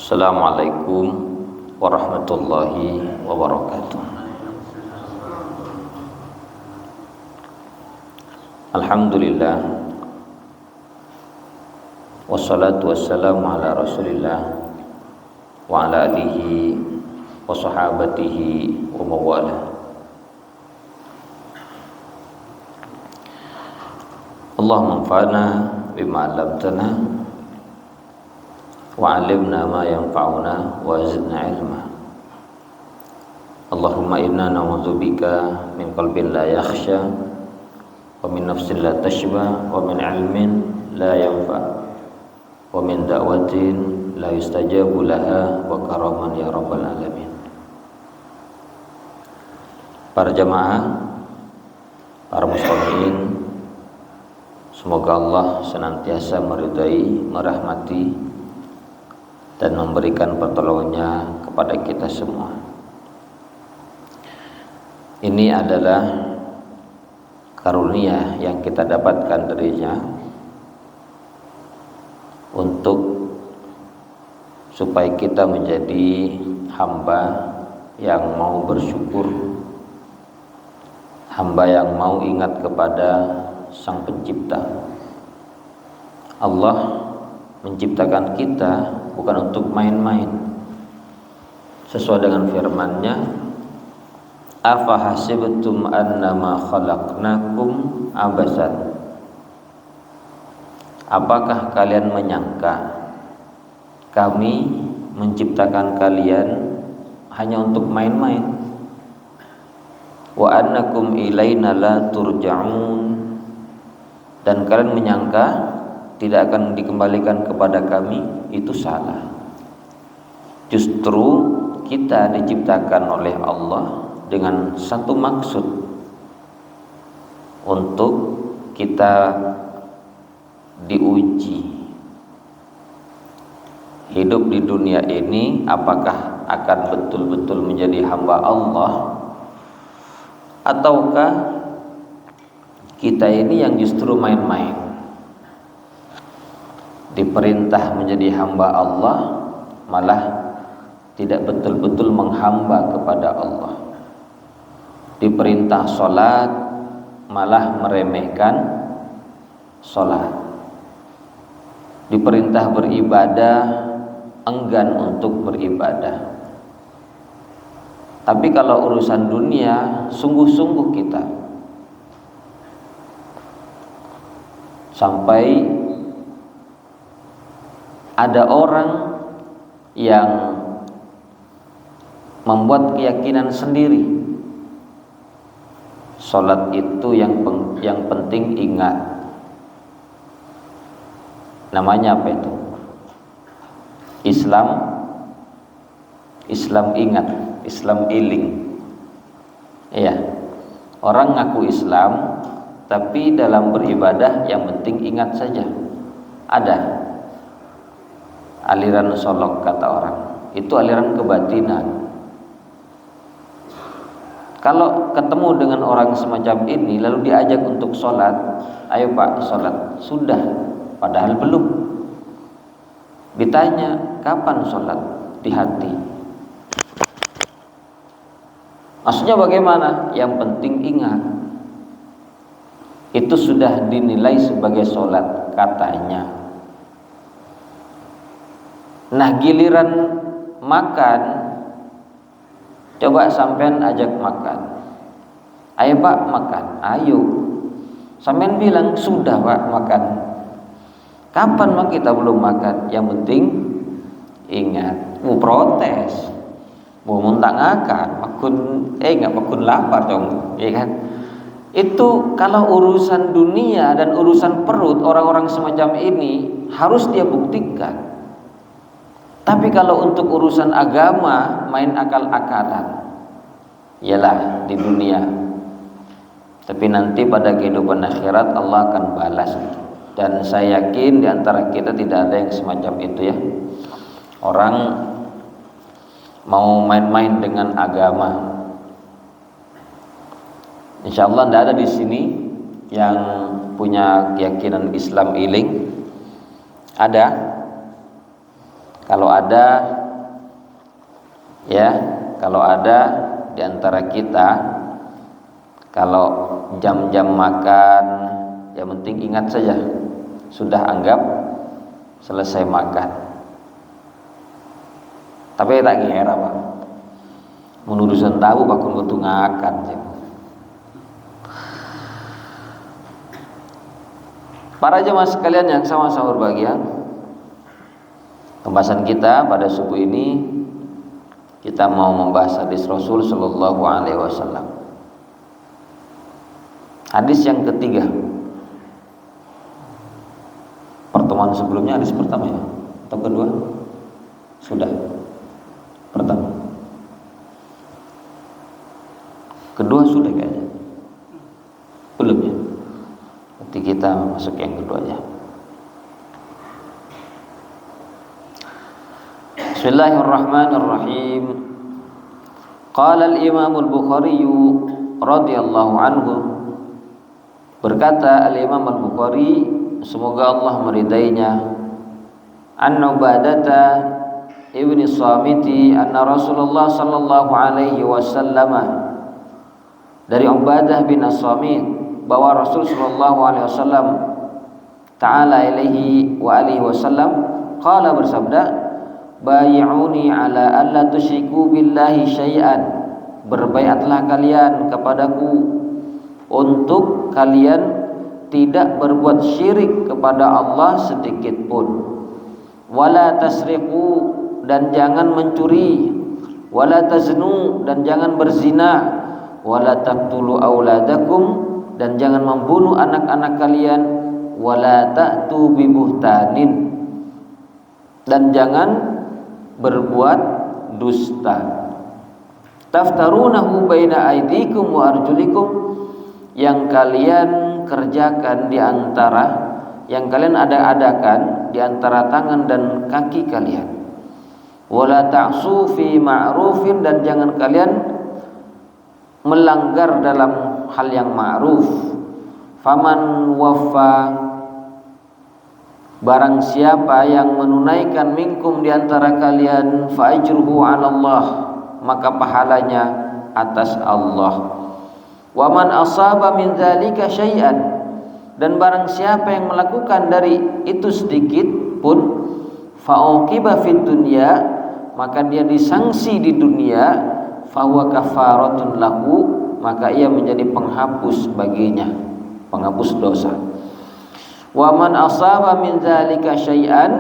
Assalamualaikum warahmatullahi wabarakatuh. Alhamdulillah, wassalatu wassalamu ala rasulillah wa ala alihi wa sahabatihi wa mawala. Allahumma anfa'na bima 'allamtana wa 'allimna ma yanfa'una wa zidna ilma. Allahumma inna na'udzubika min qalbin la yakhsha wa min nafsin la tashba wa min ilmin la yanfa' wa min da'watin la yustajabu laha wa karaman ya rabbal alamin. Para jamaah, para muslimin, semoga Allah senantiasa meridai, merahmati dan memberikan pertolongannya kepada kita semua. Ini adalah karunia yang kita dapatkan darinya untuk supaya kita menjadi hamba yang mau bersyukur, hamba yang mau ingat kepada Sang Pencipta. Allah menciptakan kita bukan untuk main-main. Sesuai dengan firman-Nya, afa hasibtum annama khalaqnakum abasan. Apakah kalian menyangka kami menciptakan kalian hanya untuk main-main? Wa annakum ilaina la turja'un. Dan kalian menyangka tidak akan dikembalikan kepada kami, itu salah. Justru kita diciptakan oleh Allah dengan satu maksud, untuk kita diuji. Hidup di dunia ini apakah akan betul-betul menjadi hamba Allah, ataukah kita ini yang justru main-main, diperintah menjadi hamba Allah malah tidak betul-betul menghamba kepada Allah, diperintah sholat malah meremehkan sholat, diperintah beribadah enggan untuk beribadah. Tapi kalau urusan dunia sungguh-sungguh kita, sampai ada orang yang membuat keyakinan sendiri, sholat itu yang penting ingat. Namanya apa itu? Islam ingat, Islam iling. Iya, orang ngaku Islam tapi dalam beribadah yang penting ingat saja. Ada aliran solok, kata orang, itu aliran kebatinan. Kalau ketemu dengan orang semacam ini lalu diajak untuk sholat, ayo Pak sholat, sudah, padahal belum. Ditanya kapan sholat, di hati. Maksudnya bagaimana? Yang penting ingat. Itu sudah dinilai sebagai sholat katanya. Nah giliran makan, coba sampean ajak makan, ayo Pak makan, ayo. Sampean bilang sudah Pak makan. Kapan mah kita belum makan? Yang penting ingat. Mau protes, mau muntangakan, makun lapar dong, ya kan? Itu kalau urusan dunia dan urusan perut, orang-orang semacam ini harus dia buktikan. Tapi kalau untuk urusan agama, main akal-akalan, yalah di dunia. Tapi nanti pada kehidupan akhirat Allah akan balas. Dan saya yakin di antara kita tidak ada yang semacam itu ya. Orang mau main-main dengan agama. Insyaallah tidak ada di sini yang punya keyakinan Islam iling. Ada? Kalau ada ya, kalau ada di antara kita kalau jam-jam makan, yang penting ingat saja sudah anggap selesai makan. Tapi tak kira Pak. Menudusan tahu bakun kudu ngakan sih. Para jemaah sekalian yang sama-sama berbahagia, pembahasan kita pada subuh ini kita mau membahas hadis Rasul Shallallahu Alaihi Wasallam. Hadis yang ketiga. Pertemuan sebelumnya hadis pertama ya, atau kedua? Sudah. Pertama. Kedua sudah kayaknya. Belum ya. Nanti kita masuk yang kedua aja. Bismillahirrahmanirrahim. Qala al-Imam al-Bukhari radhiyallahu anhu, berkata al-Imam al-Bukhari, semoga Allah meridainya, an Ubadata ibni Samiti anna Rasulullah sallallahu alaihi wasallam, dari Ubadah bin As-Samit bahwa Rasul sallallahu alaihi wasallam ta'ala ilaihi wa alihi wasallam qala, bersabda, bay'uni ala alla tusyriku billahi syai'an, berbaiatlah kalian kepadaku untuk kalian tidak berbuat syirik kepada Allah sedikit pun, wala tasriqu, dan jangan mencuri, wala taznu, dan jangan berzina, wala taqtulu auladakum, dan jangan membunuh anak-anak kalian, wala ta'tu bibuhtanin, dan jangan berbuat dusta, taftarunahu baina aidikum wa arjulikum, yang kalian kerjakan di antara, yang kalian adakan di antara tangan dan kaki kalian, wala ta'su fi ma'rufin, dan jangan kalian melanggar dalam hal yang ma'ruf. Faman waffa, barang siapa yang menunaikan minkum di antara kalian, fa ajruhu 'ala Allah, maka pahalanya atas Allah. Wa man asaba min dzalika syai'an, dan barang siapa yang melakukan dari itu sedikit pun, fa uqiba fid dunya, maka dia disangsi di dunia, fahuwa kafaratun lahu, maka ia menjadi penghapus baginya, penghapus dosa. Wa man asaba min dzalika syai'an,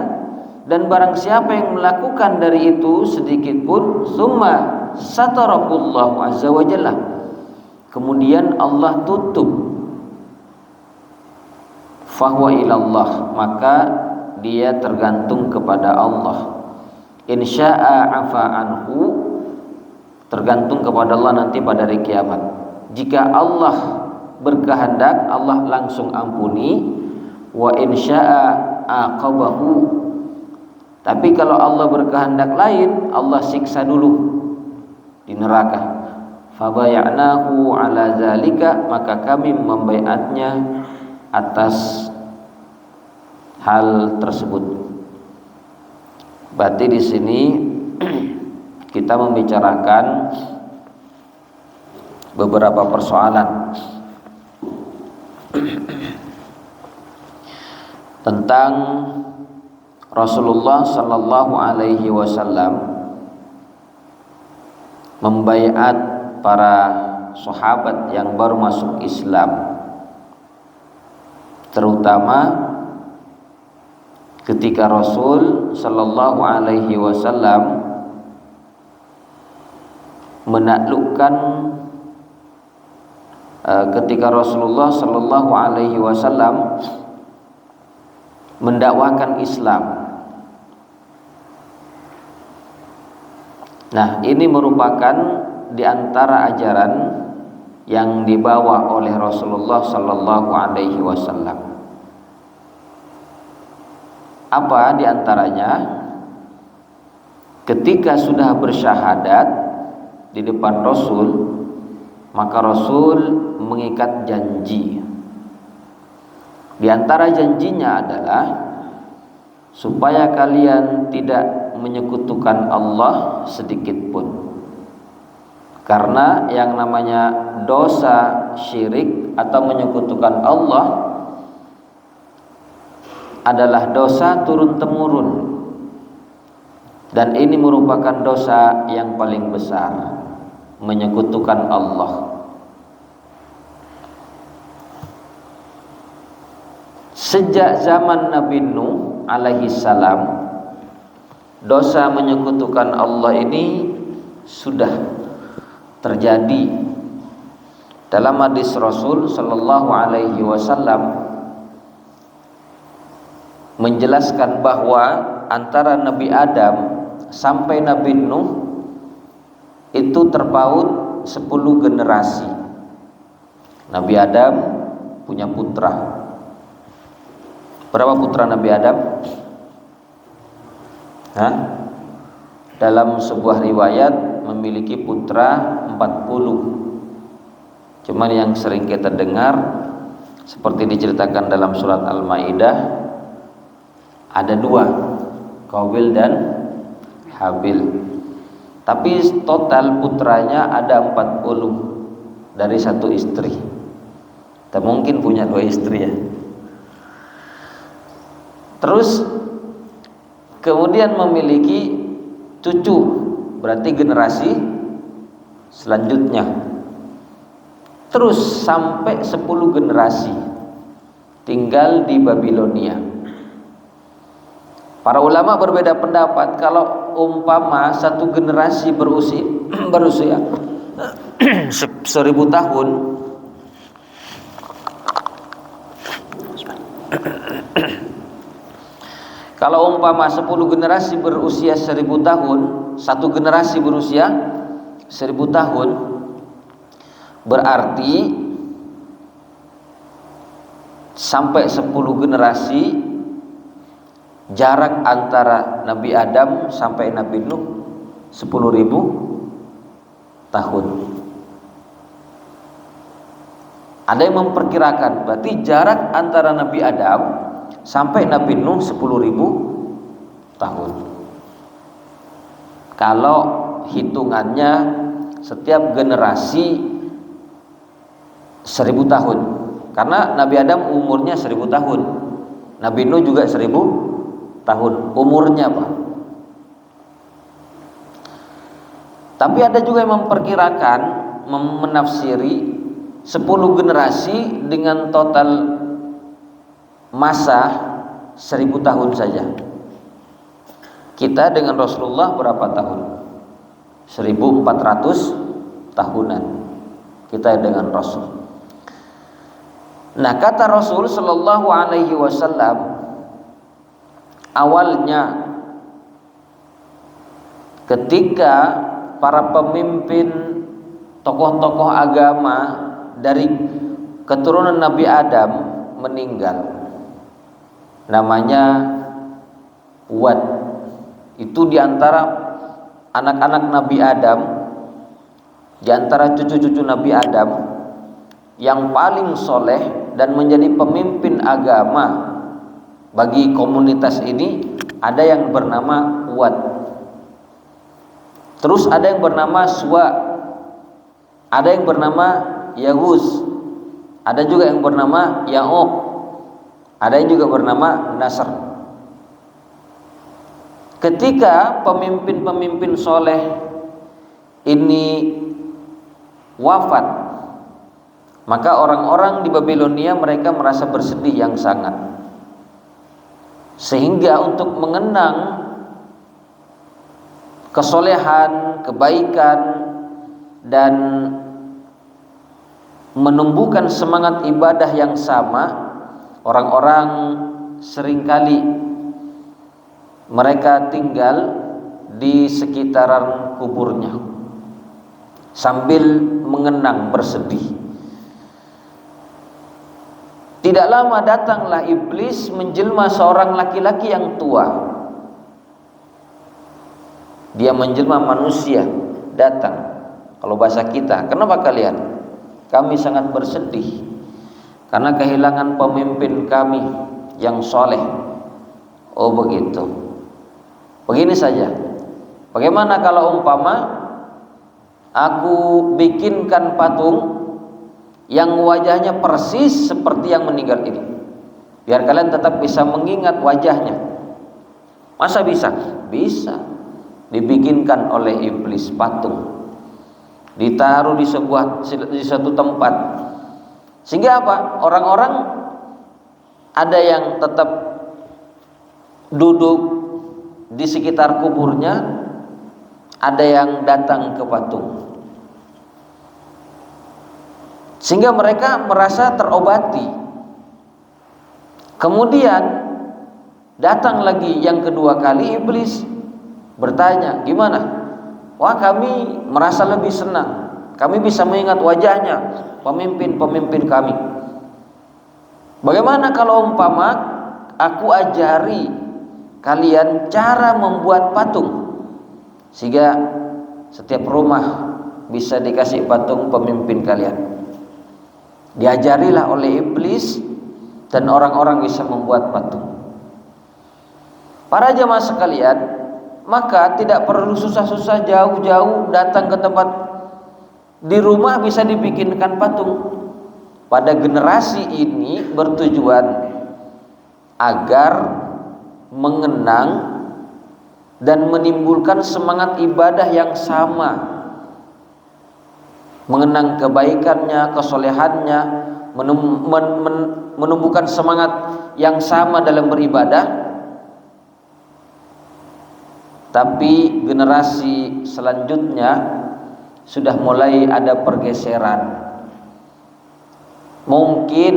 dan barang siapa yang melakukan dari itu sedikit pun, summa satarakullahu azza wa jalla, kemudian Allah tutup, fahuwa ilallah, maka dia tergantung kepada Allah. Insya'a afa anhu, tergantung kepada Allah nanti pada hari kiamat. Jika Allah berkehendak, Allah langsung ampuni. Wa insya'a aqabahu, tapi kalau Allah berkehendak lain, Allah siksa dulu di neraka. Fabaya'nahu ala zalika, maka kami membaiatnya atas hal tersebut. Berarti di sini kita membicarakan beberapa persoalan tentang Rasulullah sallallahu alaihi wasallam membaiat para sahabat yang baru masuk Islam, terutama ketika Rasul sallallahu alaihi wasallam menaklukkan, ketika Rasulullah sallallahu alaihi wasallam mendakwakan Islam. Nah, ini merupakan di antara ajaran yang dibawa oleh Rasulullah sallallahu alaihi wasallam. Apa di antaranya? Ketika sudah bersyahadat di depan Rasul, maka Rasul mengikat janji. Di antara janjinya adalah supaya kalian tidak menyekutukan Allah sedikit pun. Karena yang namanya dosa syirik atau menyekutukan Allah adalah dosa turun-temurun, dan ini merupakan dosa yang paling besar, menyekutukan Allah. Sejak zaman Nabi Nuh alaihi salam, dosa menyekutukan Allah ini sudah terjadi. Dalam hadis Rasul sallallahu alaihi wasallam menjelaskan bahwa antara Nabi Adam sampai Nabi Nuh itu terpaut 10 generasi. Nabi Adam punya putra. Berapa putra Nabi Adam? Dalam sebuah riwayat memiliki putra 40. Cuman yang sering kita dengar seperti diceritakan dalam surat Al-Maidah, ada 2, Qabil dan Habil. Tapi total putranya ada 40 dari satu istri. Tak mungkin punya 2 istri ya. Terus kemudian memiliki cucu, berarti generasi selanjutnya. Terus sampai 10 generasi tinggal di Babilonia. Para ulama berbeda pendapat kalau umpama satu generasi berusia 1000 tahun, kalau umpama 10 generasi berusia 1000 tahun, satu generasi berusia 1000 tahun, berarti sampai 10 generasi jarak antara Nabi Adam sampai Nabi Nuh 10.000 tahun. Ada yang memperkirakan berarti jarak antara Nabi Adam sampai Nabi Nuh 10.000 tahun. Kalau hitungannya setiap generasi 1000 tahun, karena Nabi Adam umurnya 1000 tahun, Nabi Nuh juga 1000 tahun umurnya Pak. Tapi ada juga yang memperkirakan, menafsiri 10 generasi dengan total masa 1000 tahun saja. Kita dengan Rasulullah berapa tahun? 1400 tahunan kita dengan Rasul. Nah, kata Rasul sallallahu alaihi wasallam, awalnya ketika para pemimpin tokoh-tokoh agama dari keturunan Nabi Adam meninggal, namanya Wad, itu diantara anak-anak Nabi Adam, diantara cucu-cucu Nabi Adam yang paling soleh dan menjadi pemimpin agama bagi komunitas ini, ada yang bernama Wad. Terus ada yang bernama Suwa, ada yang bernama Yahus, ada juga yang bernama Ya'uq, ada yang juga bernama Nasr. Ketika pemimpin-pemimpin soleh ini wafat, maka orang-orang di Babilonia mereka merasa bersedih yang sangat, sehingga untuk mengenang kesolehan, kebaikan, dan menumbuhkan semangat ibadah yang sama, orang-orang seringkali mereka tinggal di sekitaran kuburnya sambil mengenang bersedih. Tidak lama datanglah iblis menjelma seorang laki-laki yang tua. Dia menjelma manusia, datang. Kalau bahasa kita, kenapa kalian? Kami sangat bersedih karena kehilangan pemimpin kami yang soleh. Oh begitu. Begini saja, bagaimana kalau umpama aku bikinkan patung yang wajahnya persis seperti yang meninggal ini, biar kalian tetap bisa mengingat wajahnya. Masa bisa? Bisa. Dibikinkan oleh iblis patung, ditaruh di suatu tempat, sehingga apa? Orang-orang ada yang tetap duduk di sekitar kuburnya, ada yang datang ke patung, sehingga mereka merasa terobati. Kemudian datang lagi yang kedua kali, iblis bertanya, gimana? Wah, kami merasa lebih senang, kami bisa mengingat wajahnya pemimpin-pemimpin kami. Bagaimana kalau umpama aku ajari kalian cara membuat patung, sehingga setiap rumah bisa dikasih patung pemimpin kalian. Diajarilah oleh iblis dan orang-orang bisa membuat patung. Para jemaah sekalian, maka tidak perlu susah-susah jauh-jauh datang ke tempat, di rumah bisa dibikinkan patung. Pada generasi ini bertujuan agar mengenang dan menimbulkan semangat ibadah yang sama, mengenang kebaikannya, kesolehannya, menumbuhkan semangat yang sama dalam beribadah. Tapi generasi selanjutnya sudah mulai ada pergeseran. Mungkin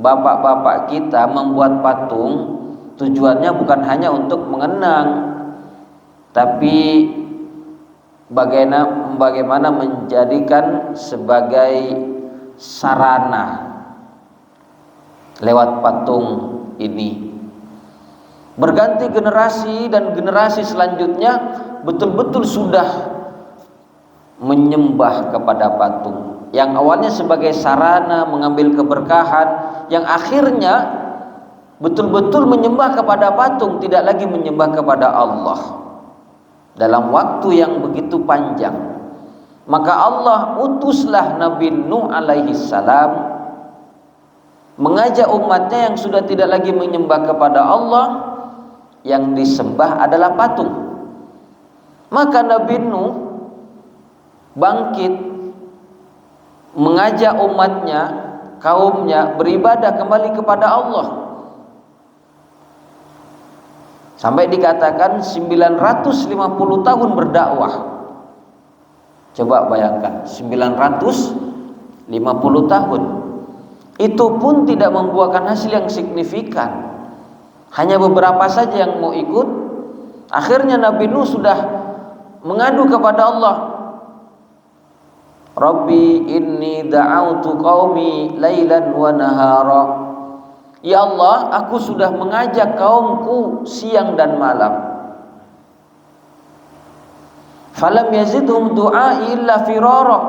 bapak-bapak kita membuat patung tujuannya bukan hanya untuk mengenang, tapi bagaimana menjadikan sebagai sarana lewat patung ini. Berganti generasi dan generasi selanjutnya betul-betul sudah menyembah kepada patung, yang awalnya sebagai sarana mengambil keberkahan, yang akhirnya betul-betul menyembah kepada patung, tidak lagi menyembah kepada Allah dalam waktu yang begitu panjang. Maka Allah utuslah Nabi Nuh alaihi salam mengajak umatnya yang sudah tidak lagi menyembah kepada Allah, yang disembah adalah patung. Maka Nabi Nuh bangkit mengajak umatnya, kaumnya beribadah kembali kepada Allah. Sampai dikatakan 950 tahun berdakwah. Coba bayangkan, 950 tahun. Itu pun tidak membuahkan hasil yang signifikan. Hanya beberapa saja yang mau ikut. Akhirnya Nabi Nuh sudah mengadu kepada Allah, Rabbi inni da'autu qaumi lailan wa nahara. Ya Allah, aku sudah mengajak kaumku siang dan malam. Falam yazidhum du'ai illa firara.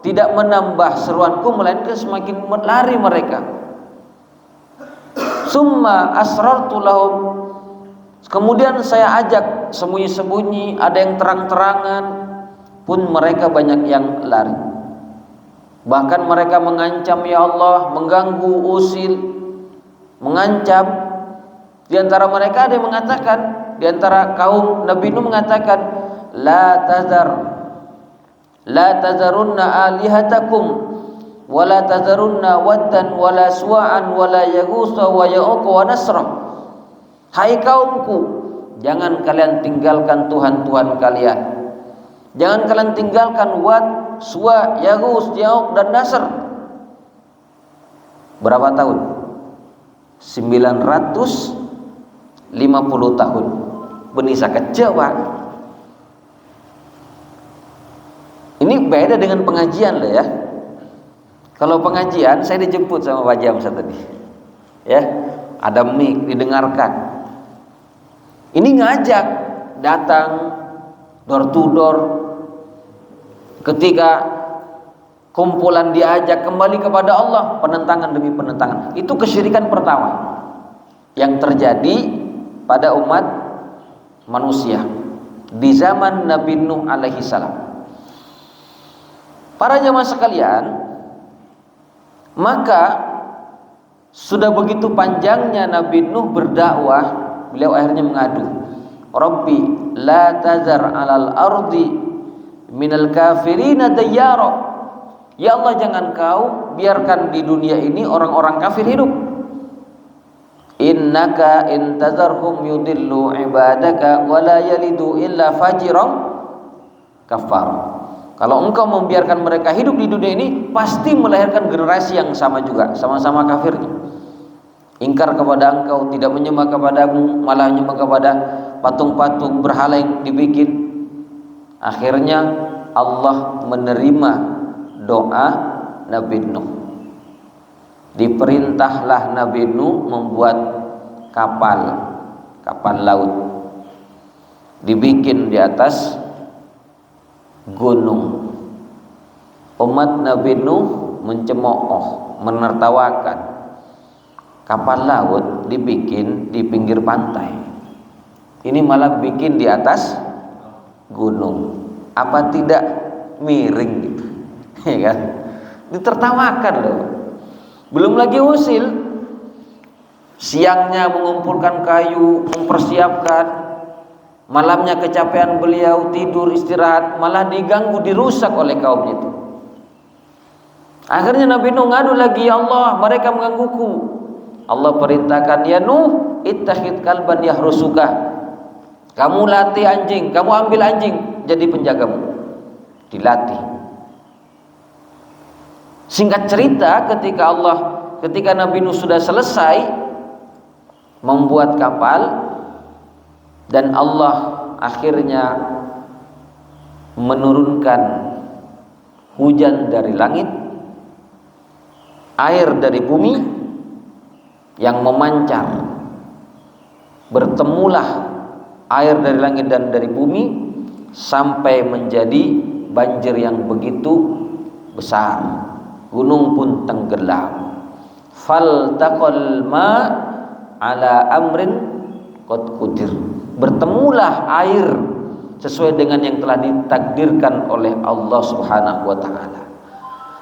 Tidak menambah seruanku melainkan semakin lari mereka. Summa asrartu lahum. Kemudian saya ajak sembunyi-sembunyi, ada yang terang-terangan, pun mereka banyak yang lari. Bahkan mereka mengancam, ya Allah, mengganggu, usil, mengancam. Di antara mereka ada yang mengatakan, di antara kaum Nabi Nuh mengatakan, la tazarunna alihatakum wala tazarunna waddan wala suwa'an wala yaghutha wa ya'uq wa nasra. Hai kaumku, jangan kalian tinggalkan Tuhan-Tuhan kalian. Jangan kalian tinggalkan Wad, Suwa, Yaghus, Ya'uq dan Nasr. Berapa tahun? 950 tahun. Benisa kecil, Pak. Ini beda dengan pengajian loh ya. Kalau pengajian saya dijemput sama Pak Jamsa tadi, ya, ada mic didengarkan. Ini ngajak datang door to door. Ketika kumpulan diajak kembali kepada Allah, penentangan demi penentangan. Itu kesyirikan pertama yang terjadi pada umat manusia di zaman Nabi Nuh alaihi salam. Para jamaah sekalian, maka sudah begitu panjangnya Nabi Nuh berdakwah, beliau akhirnya mengadu, Rabbi la tazar alal ardi minal kafirina dayyara. Ya Allah, jangan kau biarkan di dunia ini orang-orang kafir hidup. Innaka intazarhum yudillu ibadaka wa la yalidu illa fajiran kafar. Kalau engkau membiarkan mereka hidup di dunia ini, pasti melahirkan generasi yang sama juga, sama-sama kafirnya. Ingkar kepada engkau, tidak menyembah kepadamu, malah menyembah kepada patung-patung berhala yang dibikin. Akhirnya Allah menerima doa Nabi Nuh. Diperintahlah Nabi Nuh membuat kapal laut, dibikin di atas gunung. Umat Nabi Nuh mencemooh, menertawakan. Kapal laut dibikin di pinggir pantai, ini malah bikin di atas gunung. Apa tidak miring gitu? Ya kan? Ditertawakan loh. Belum lagi usil, siangnya mengumpulkan kayu, mempersiapkan, malamnya kecapean beliau tidur istirahat, malah diganggu, dirusak oleh kaum itu. Akhirnya Nabi Nuh ngadu lagi, ya Allah, mereka menggangguku. Allah perintahkan, ya Nuh, ittakhid kalban yahrusuka. Kamu latih anjing, kamu ambil anjing jadi penjagamu. Dilatih. Singkat cerita, ketika Nabi Nuh sudah selesai membuat kapal, dan Allah akhirnya menurunkan hujan dari langit, air dari bumi yang memancar, bertemulah air dari langit dan dari bumi sampai menjadi banjir yang begitu besar. Gunung pun tenggelam. Faltaqal ma ala amrin qad qudir. Bertemulah air sesuai dengan yang telah ditakdirkan oleh Allah Subhanahu wa taala.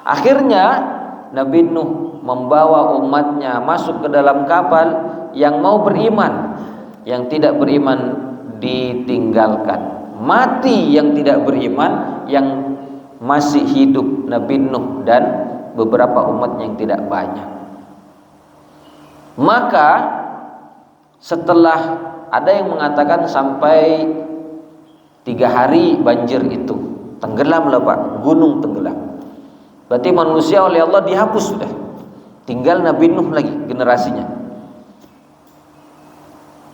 Akhirnya Nabi Nuh membawa umatnya masuk ke dalam kapal. Yang mau beriman, yang tidak beriman ditinggalkan. Mati yang tidak beriman, yang masih hidup Nabi Nuh dan beberapa umatnya yang tidak banyak. Maka setelah ada yang mengatakan sampai 3 hari banjir itu, tenggelam lah Pak, gunung tenggelam. Berarti manusia oleh Allah dihapus sudah. Tinggal Nabi Nuh lagi generasinya.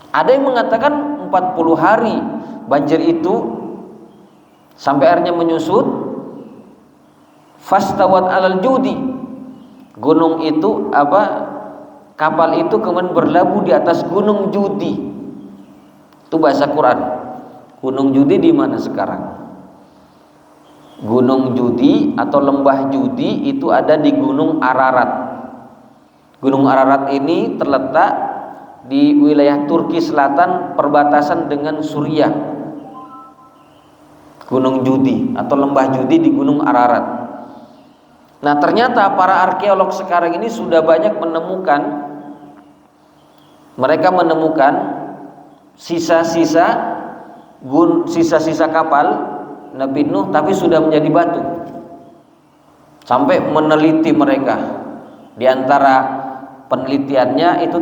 Ada yang mengatakan 40 hari banjir itu sampai airnya menyusut. Fastawat alal judi, gunung itu kapal itu kemudian berlabuh di atas gunung Judi. Itu bahasa Quran. Gunung Judi di mana sekarang? Gunung Judi atau lembah Judi itu ada di Gunung Ararat. Gunung Ararat ini terletak di wilayah Turki Selatan, perbatasan dengan Suriah. Gunung Judi atau lembah Judi di Gunung Ararat. Nah, ternyata para arkeolog sekarang ini sudah banyak menemukan, mereka menemukan sisa-sisa kapal Nabi Nuh, tapi sudah menjadi batu. Sampai meneliti mereka, di antara penelitiannya itu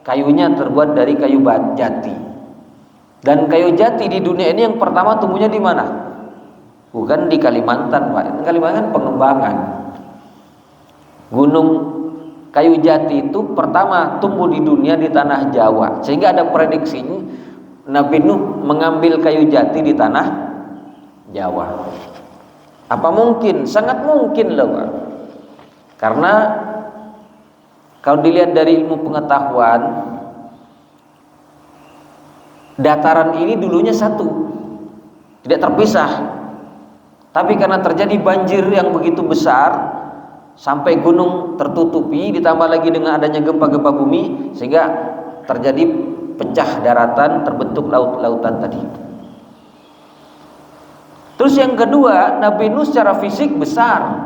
kayunya terbuat dari kayu jati. Dan kayu jati di dunia ini yang pertama tumbuhnya di mana? Bukan di Kalimantan, Pak. Kalimantan pengembangan. Gunung kayu jati itu pertama tumbuh di dunia di tanah Jawa. Sehingga ada prediksi Nabi Nuh mengambil kayu jati di tanah Jawa. Apa mungkin? Sangat mungkin loh, Pak. Karena kalau dilihat dari ilmu pengetahuan, dataran ini dulunya satu, tidak terpisah. Tapi karena terjadi banjir yang begitu besar sampai gunung tertutupi, ditambah lagi dengan adanya gempa-gempa bumi, sehingga terjadi pecah daratan, terbentuk laut-lautan tadi. Terus yang kedua, Nabi Nuh secara fisik besar.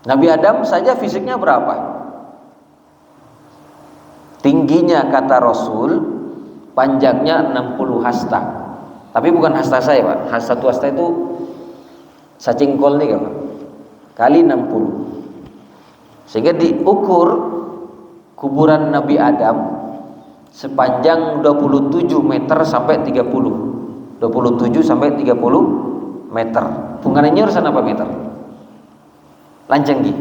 Nabi Adam saja fisiknya berapa? Tingginya kata Rasul, panjangnya 60 hasta. Tapi bukan hasta saya, Pak. Satu hasta itu sacingkol nih, Pak. Kali 60. Sehingga diukur kuburan Nabi Adam sepanjang 27 meter sampai 30. 27 sampai 30 meter. Bungkannya urusan apa meter? Lancenggi.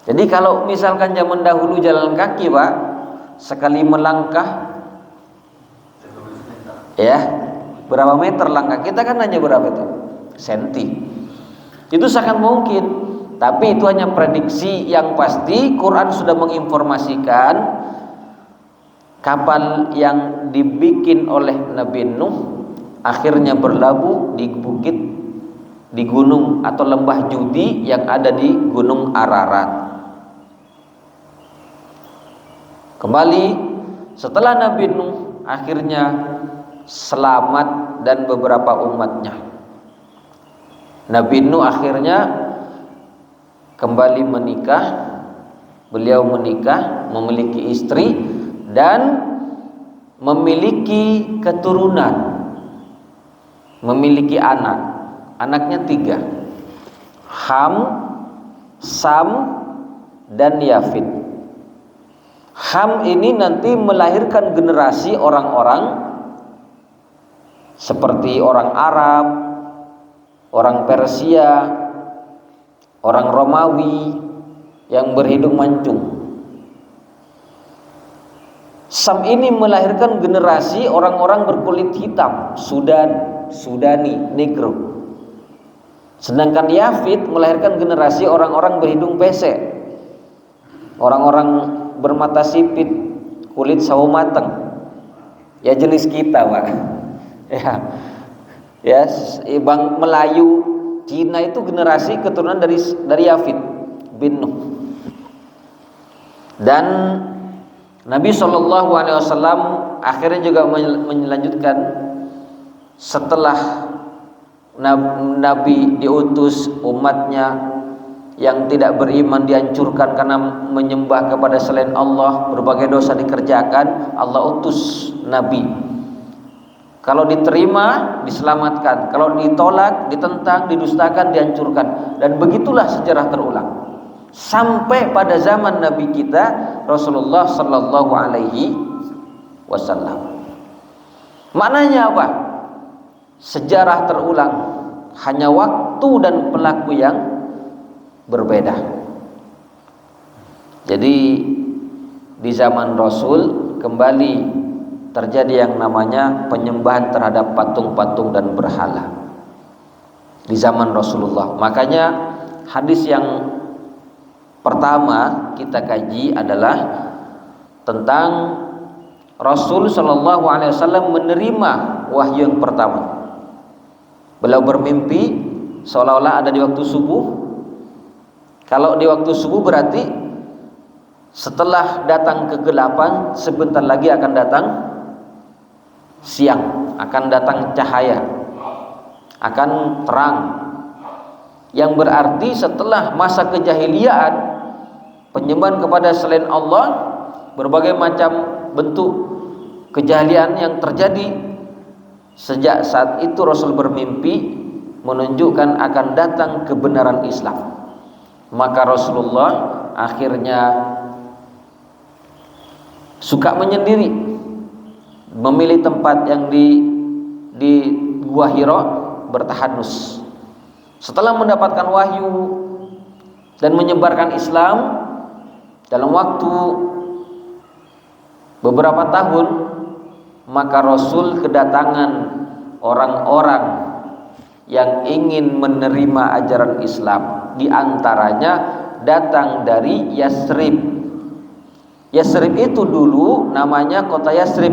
Jadi kalau misalkan zaman dahulu jalan kaki, Pak, sekali melangkah ya, berapa meter langkah? Kita kan hanya berapa itu? Senti. Itu sangat mungkin. Tapi itu hanya prediksi yang pasti. Quran sudah menginformasikan kapal yang dibikin oleh Nabi Nuh akhirnya berlabuh di bukit, di gunung atau lembah Judi yang ada di Gunung Ararat. Kembali setelah Nabi Nuh akhirnya selamat dan beberapa umatnya, Nabi Nuh akhirnya kembali menikah. Beliau menikah, memiliki istri dan memiliki keturunan, memiliki anak. Anaknya 3, Ham, Sam, dan Yafid. Ham ini nanti melahirkan generasi orang-orang seperti orang Arab, orang Persia, orang Romawi yang berhidung mancung. Sam ini melahirkan generasi orang-orang berkulit hitam, Sudani, Negro. Sedangkan Yafid melahirkan generasi orang-orang berhidung pesek, orang-orang bermata sipit, kulit sawo mateng. Ya jenis kita, Pak. Ya, Bang Melayu, Cina itu generasi keturunan dari Yafid bin Nuh. Dan Nabi SAW akhirnya juga melanjutkan setelah Nabi diutus, umatnya yang tidak beriman dihancurkan karena menyembah kepada selain Allah, berbagai dosa dikerjakan. Allah utus Nabi, kalau diterima diselamatkan, kalau ditolak, ditentang, didustakan, dihancurkan. Dan begitulah sejarah terulang sampai pada zaman Nabi kita Rasulullah Sallallahu Alaihi Wasallam. Maknanya apa? Sejarah terulang, hanya waktu dan pelaku yang berbeda. Jadi di zaman Rasul kembali terjadi yang namanya penyembahan terhadap patung-patung dan berhala di zaman Rasulullah. Makanya hadis yang pertama kita kaji adalah tentang Rasul Shallallahu Alaihi Wasallam menerima wahyu yang pertama. Beliau bermimpi seolah-olah ada di waktu subuh. Kalau di waktu subuh berarti setelah datang kegelapan sebentar lagi akan datang siang, akan datang cahaya, akan terang. Yang berarti setelah masa kejahiliaan, penyembahan kepada selain Allah, berbagai macam bentuk kejahilian yang terjadi, sejak saat itu Rasul bermimpi menunjukkan akan datang kebenaran Islam. Maka Rasulullah akhirnya suka menyendiri, memilih tempat yang di Gua Hira bertahanus. Setelah mendapatkan wahyu dan menyebarkan Islam dalam waktu beberapa tahun, maka Rasul kedatangan orang-orang yang ingin menerima ajaran Islam. Di antaranya datang dari Yasrib. Yasrib itu dulu namanya kota Yasrib,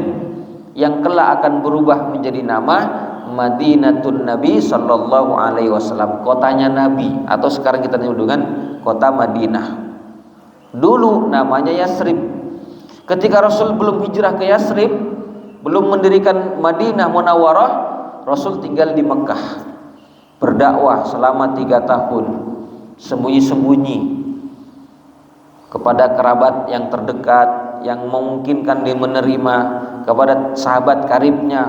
yang kelak akan berubah menjadi nama Madinatun Nabi Sallallahu Alaihi Wasallam, kotanya Nabi, atau sekarang kita nyebut dengan kota Madinah. Dulu namanya Yasrib. Ketika Rasul belum hijrah ke Yathrib, belum mendirikan Madinah Munawwarah, Rasul tinggal di Mekah, berdakwah selama 3 tahun, sembunyi-sembunyi kepada kerabat yang terdekat, yang memungkinkan dia menerima, kepada sahabat karibnya,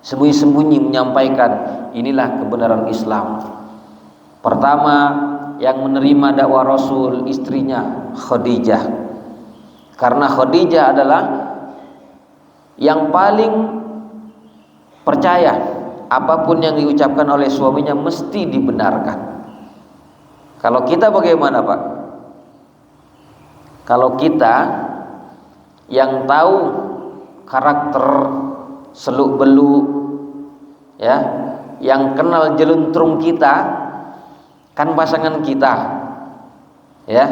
sembunyi-sembunyi menyampaikan inilah kebenaran Islam. Pertama yang menerima dakwah Rasul istrinya Khadijah, karena Khadijah adalah yang paling percaya apapun yang diucapkan oleh suaminya mesti dibenarkan. Kalau kita bagaimana, Pak? Kalau kita yang tahu karakter seluk-beluk, ya, yang kenal jeluntrung kita kan pasangan kita, ya.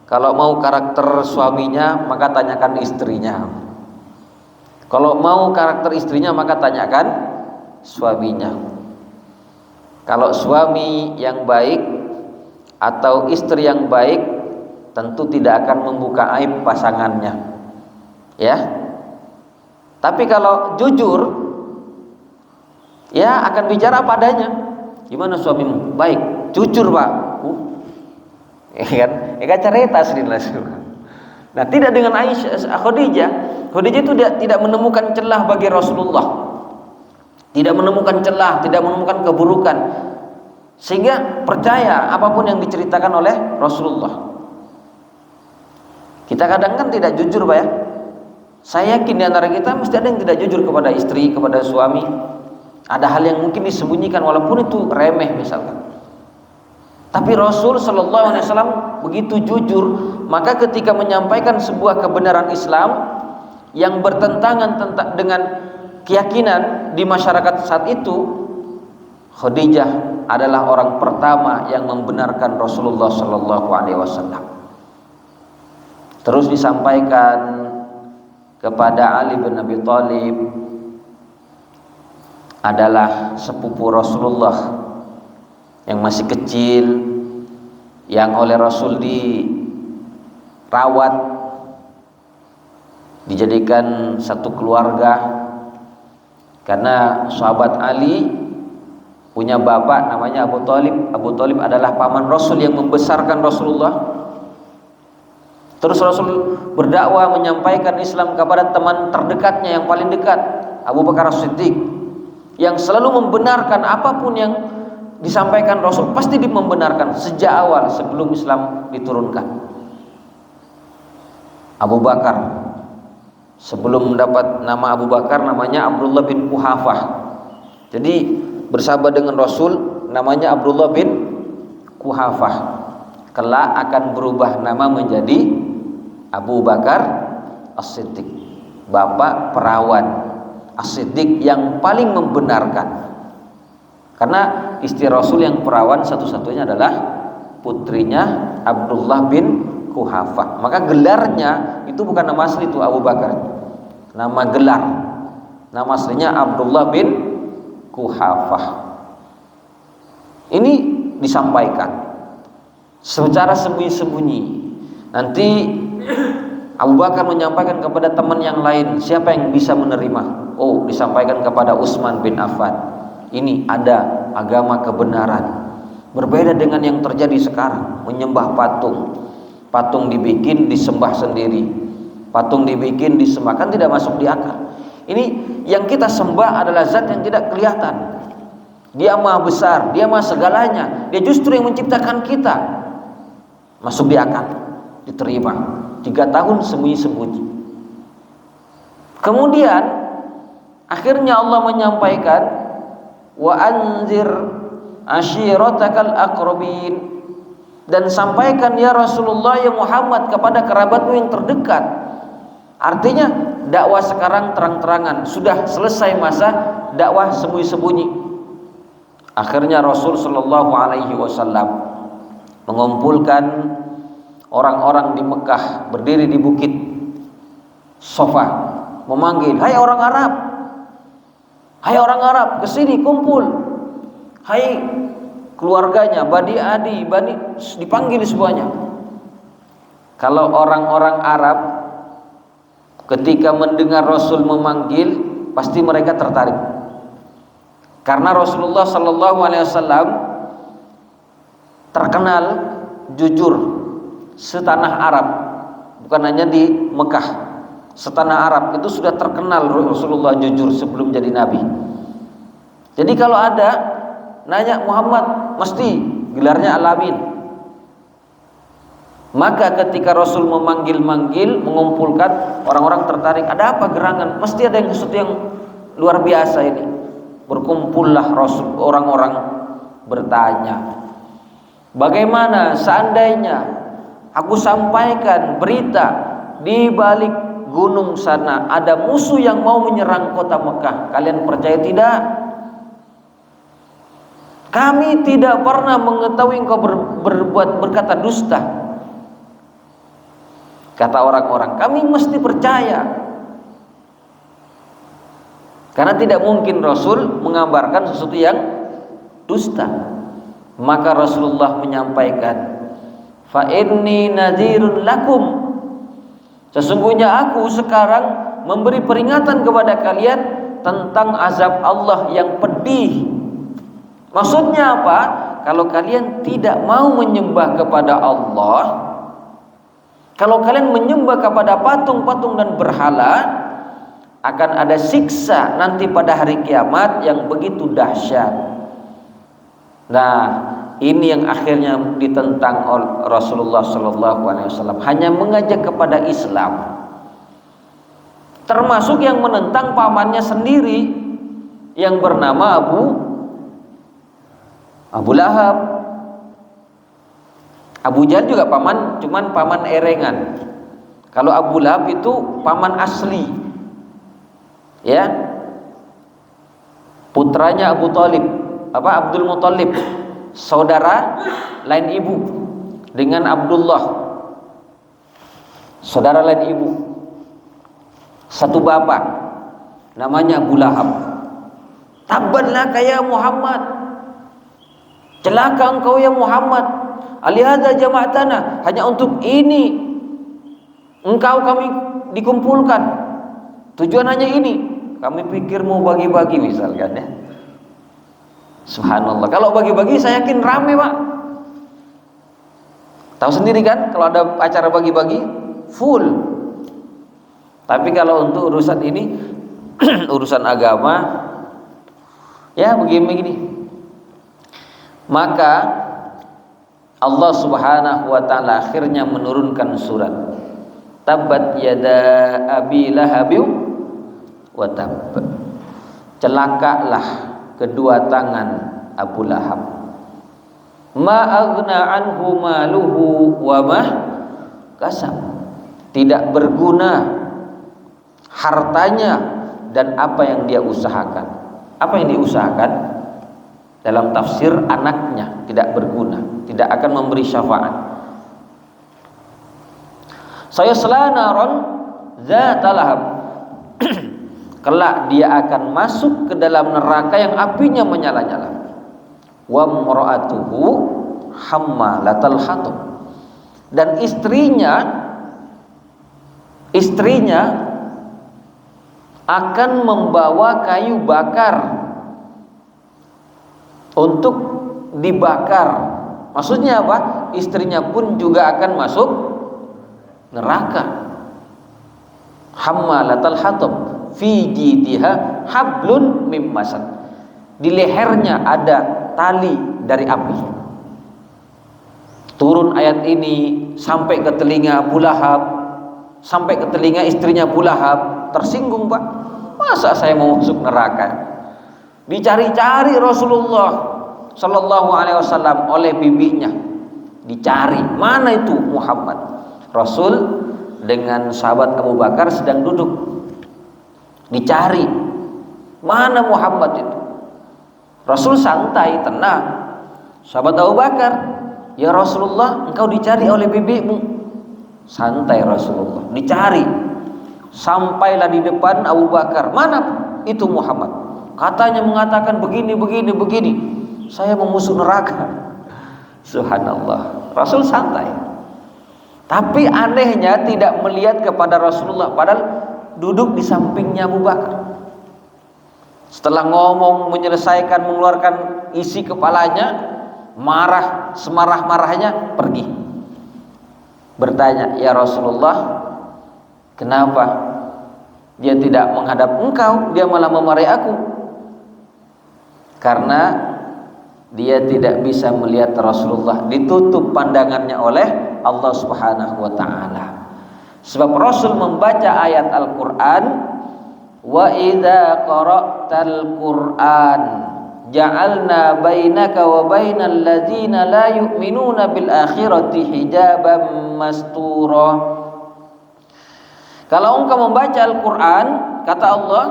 Kalau mau karakter suaminya maka tanyakan istrinya. Kalau mau karakter istrinya maka tanyakan suaminya. Kalau suami yang baik atau istri yang baik tentu tidak akan membuka aib pasangannya, ya. Tapi kalau jujur, ya akan bicara padanya. Gimana suamimu? Baik, jujur, Pak. Ya kan cerita sendiri. Nah, tidak dengan Khadijah. Khadijah itu tidak menemukan celah bagi Rasulullah, tidak menemukan celah, tidak menemukan keburukan, sehingga percaya apapun yang diceritakan oleh Rasulullah. Kita kadang kan tidak jujur, Pak, ya. Saya yakin di antara kita mesti ada yang tidak jujur kepada istri, kepada suami. Ada hal yang mungkin disembunyikan walaupun itu remeh misalkan. Tapi Rasul Shallallahu Alaihi Wasallam begitu jujur, maka ketika menyampaikan sebuah kebenaran Islam yang bertentangan dengan keyakinan di masyarakat saat itu, Khadijah adalah orang pertama yang membenarkan Rasulullah Shallallahu Alaihi Wasallam. Terus disampaikan kepada Ali bin Abi Thalib, adalah sepupu Rasulullah yang masih kecil, yang oleh Rasul dirawat, dijadikan satu keluarga. Karena sahabat Ali punya bapak namanya Abu Thalib. Abu Thalib adalah paman Rasul yang membesarkan Rasulullah. Terus Rasul berdakwah menyampaikan Islam kepada teman terdekatnya yang paling dekat, Abu Bakar As-Siddiq, yang selalu membenarkan apapun yang disampaikan Rasul, pasti membenarkan sejak awal sebelum Islam diturunkan. Abu Bakar sebelum mendapat nama Abu Bakar namanya Abdullah bin Quhafah. Jadi bersahabat dengan Rasul namanya Abdullah bin Quhafah. Kelak akan berubah nama menjadi Abu Bakar As-Siddiq, bapak perawan As-Siddiq yang paling membenarkan. Karena istri Rasul yang perawan satu-satunya adalah putrinya Abdullah bin Quhafah. Maka gelarnya itu bukan nama asli itu Abu Bakar, nama gelar. Nama aslinya Abdullah bin Quhafah. Ini disampaikan secara sembunyi-sembunyi. Nanti Abu Bakar menyampaikan kepada teman yang lain, siapa yang bisa menerima? Oh, disampaikan kepada Utsman bin Affan. Ini ada agama kebenaran, berbeda dengan yang terjadi sekarang, menyembah patung. Patung dibikin disembah sendiri, patung dibikin disembah, kan tidak masuk di akal. Ini yang kita sembah adalah zat yang tidak kelihatan. Dia maha besar, dia maha segalanya, dia justru yang menciptakan kita. Masuk di akal, diterima. 3 tahun sembunyi-sembunyi. Kemudian akhirnya Allah menyampaikan, wa anzir ashiratakal aqrabin, dan sampaikan ya Rasulullah, ya Muhammad, kepada kerabatmu yang terdekat. Artinya dakwah sekarang terang-terangan, sudah selesai masa dakwah sembunyi-sembunyi. Akhirnya Rasul Shallallahu Alaihi Wasallam mengumpulkan orang-orang di Mekah, berdiri di bukit Sofa, memanggil, hai orang Arab, hai orang Arab, kesini kumpul. Hai keluarganya, Bani Adi, dipanggil semuanya. Kalau orang-orang Arab ketika mendengar Rasul memanggil, pasti mereka tertarik. Karena Rasulullah sallallahu alaihi wasallam terkenal jujur setanah Arab, bukan hanya di Mekah, setanah Arab itu sudah terkenal Rasulullah jujur sebelum jadi nabi. Jadi kalau ada nanya Muhammad, mesti gelarnya Al-Amin. Maka ketika Rasul memanggil-manggil, mengumpulkan, orang-orang tertarik. Ada apa gerangan? Mesti ada yang sesuatu yang luar biasa ini. Berkumpullah Rasul, orang-orang bertanya, bagaimana seandainya aku sampaikan berita di balik gunung sana ada musuh yang mau menyerang kota Mekah, kalian percaya tidak? Kami tidak pernah mengetahui engkau berkata dusta. Kata orang-orang, kami mesti percaya. Karena tidak mungkin Rasul mengabarkan sesuatu yang dusta. Maka Rasulullah menyampaikan, fa inni nadhirun lakum, sesungguhnya aku sekarang memberi peringatan kepada kalian tentang azab Allah yang pedih. Maksudnya apa? Kalau kalian tidak mau menyembah kepada Allah, kalau kalian menyembah kepada patung-patung dan berhala, akan ada siksa nanti pada hari kiamat yang begitu dahsyat. Nah, ini yang akhirnya ditentang oleh Rasulullah SAW. Hanya mengajak kepada Islam, termasuk yang menentang pamannya sendiri yang bernama Abu Lahab. Abu Jahal juga paman, cuman paman erengan. Kalau Abu Lahab itu paman asli, ya, putranya Abu Thalib, Abdul Muthalib, saudara lain ibu dengan Abdullah, saudara lain ibu, satu bapak, namanya Abu Lahab. Tabbanlah ya Muhammad, celaka engkau ya Muhammad, alihada jama'atana, hanya untuk ini engkau kami dikumpulkan, tujuan hanya ini, kami pikir mau bagi-bagi misalkan, ya. Subhanallah, kalau bagi-bagi saya yakin rame Pak. Tahu sendiri kan kalau ada acara bagi-bagi full. Tapi kalau untuk urusan ini urusan agama, ya begini-begini. Maka Allah Subhanahu wa taala akhirnya menurunkan surat Tabbat yada abi lahabi wa tab. Celakalah kedua tangan Abu Lahab. Ma aghna anhu maluhu wa ma kasab. Tidak berguna hartanya dan apa yang dia usahakan. Apa yang diusahakan? Dalam tafsir anaknya tidak berguna, tidak akan memberi syafaat. Sayasla naron dzata lahab. Kelak dia akan masuk ke dalam neraka yang apinya menyala-nyala. Wa imra'atuhu hammalatal hatab. Dan istrinya akan membawa kayu bakar untuk dibakar. Maksudnya apa? Istrinya pun juga akan masuk neraka. Hammalatal hatab fi jidiha hablun mim masad. Di lehernya ada tali dari api. Turun ayat ini sampai ke telinga Abu Lahab, sampai ke telinga istrinya Abu Lahab, tersinggung Pak. Masa saya mau masuk neraka? Dicari-cari Rasulullah Sallallahu Alaihi Wasallam oleh bibinya, dicari mana itu Muhammad. Rasul dengan sahabat Abu Bakar sedang duduk, dicari mana Muhammad itu. Rasul santai, tenang. Sahabat Abu Bakar, ya Rasulullah, engkau dicari oleh bibimu. Santai Rasulullah, dicari. Sampailah di depan Abu Bakar, mana itu Muhammad? Katanya mengatakan begini. Saya mau masuk neraka. Subhanallah. Rasul santai. Tapi anehnya tidak melihat kepada Rasulullah. Padahal duduk di sampingnya Abu Bakar. Setelah ngomong, menyelesaikan, mengeluarkan isi kepalanya, marah, semarah-marahnya, pergi. Bertanya, ya Rasulullah, kenapa dia tidak menghadap engkau, dia malah memarahi aku? Karena dia tidak bisa melihat Rasulullah, ditutup pandangannya oleh Allah Subhanahu wa ta'ala. Sebab Rasul membaca ayat Al-Quran, wa idza qara'tal Qur'an ja'alna bainaka wa bainal ladzina la yu'minuna bil akhirati hijaban mastura. Kalau engkau membaca Al-Quran, kata Allah,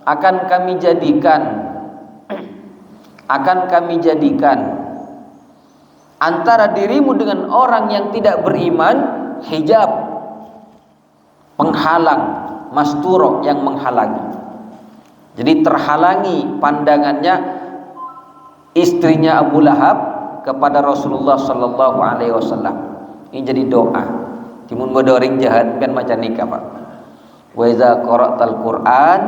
akan kami jadikan antara dirimu dengan orang yang tidak beriman hijab, penghalang, masturo, yang menghalangi. Jadi terhalangi pandangannya istrinya Abu Lahab kepada Rasulullah sallallahu alaihi wasallam. Ini jadi doa. Timun bodoring jahat kan macam nikah, Pak. Wa iza qara'tal Qur'an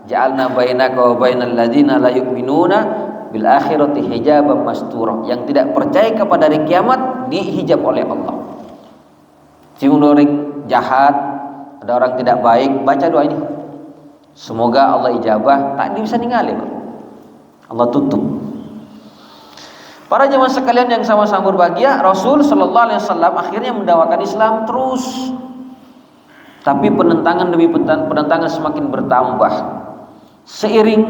ja'alna bainaka wa bainal ladzina la yu'minuna bil akhirati hijaban mastura. Yang tidak percaya kepada hari kiamat dihijab oleh Allah. Timun bodoring jahat, ada orang tidak baik, baca doa ini. Semoga Allah ijabah, tak bisa ninggalin. Allah tutup. Para jemaah sekalian yang sama-sama berbahagia, Rasul sallallahu alaihi wasallam akhirnya mendakwakan Islam terus. Tapi penentangan demi penentangan semakin bertambah. Seiring